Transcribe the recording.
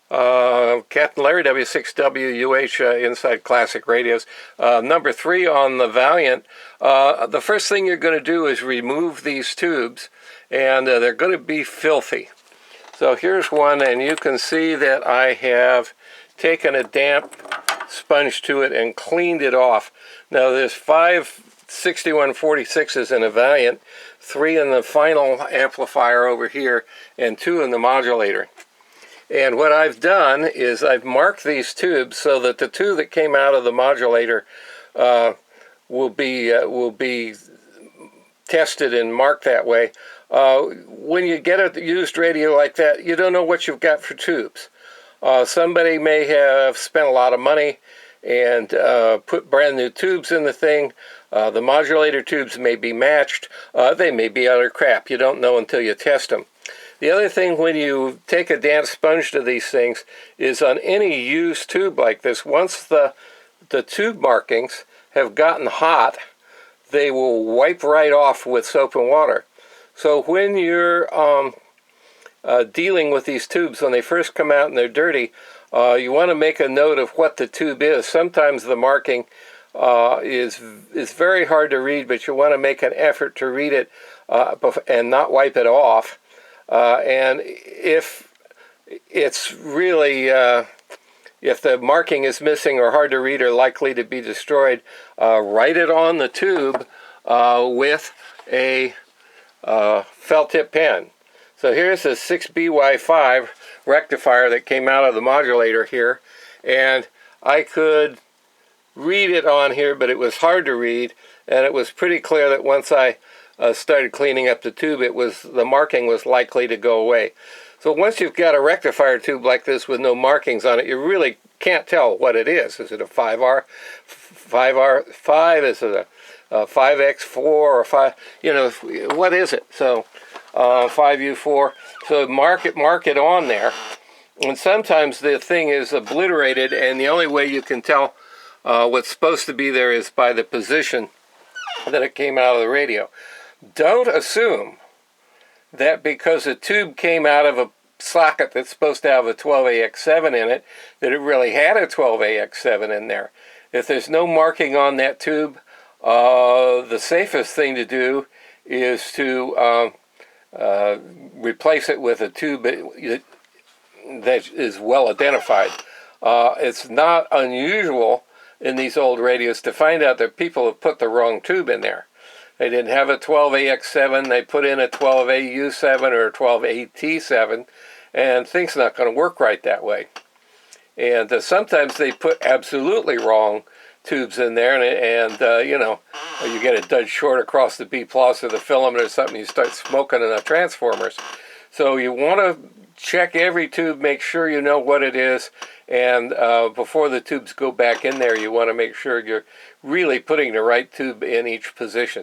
Captain Larry, W6WUH, Inside Classic Radios. Number 3 on the Valiant. The first thing you're going to do is remove these tubes, and they're going to be filthy. So here's one, and you can see that I have taken a damp sponge to it and cleaned it off. Now there's 5 6146s in a Valiant, 3 in the final amplifier over here, and 2 in the modulator. And what I've done is I've marked these tubes so that the 2 that came out of the modulator will be tested and marked that way. When you get a used radio like that, you don't know what you've got for tubes. Somebody may have spent a lot of money and put brand new tubes in the thing. The modulator tubes may be matched. They may be utter crap. You don't know until you test them. The other thing when you take a damp sponge to these things is on any used tube like this, once the tube markings have gotten hot, they will wipe right off with soap and water. So when you're dealing with these tubes, when they first come out and they're dirty, you want to make a note of what the tube is. Sometimes the marking is very hard to read, but you want to make an effort to read it and not wipe it off. And if it's really, if the marking is missing or hard to read or likely to be destroyed, write it on the tube with a felt tip pen. So here's a 6BY5 rectifier that came out of the modulator here, and I could read it on here, but it was hard to read, and it was pretty clear that once I started cleaning up the tube, the marking was likely to go away. So once you've got a rectifier tube like this with no markings on it, you really can't tell what it is. Is it a 5R, 5R5? Is it a 5X4 or 5? You know, what is it? So 5U4. So mark it on there. And sometimes the thing is obliterated, and the only way you can tell what's supposed to be there is by the position that it came out of the radio. Don't assume that because a tube came out of a socket that's supposed to have a 12AX7 in it, that it really had a 12AX7 in there. If there's no marking on that tube, the safest thing to do is to replace it with a tube that is well identified. It's not unusual in these old radios to find out that people have put the wrong tube in there. They didn't have a 12AX7, they put in a 12AU7 or a 12AT7, and things are not going to work right that way. And sometimes they put absolutely wrong tubes in there, and you know, you get a dud short across the B plus or the filament or something, you start smoking in the transformers. So you want to check every tube, make sure you know what it is, and before the tubes go back in there, you want to make sure you're really putting the right tube in each position.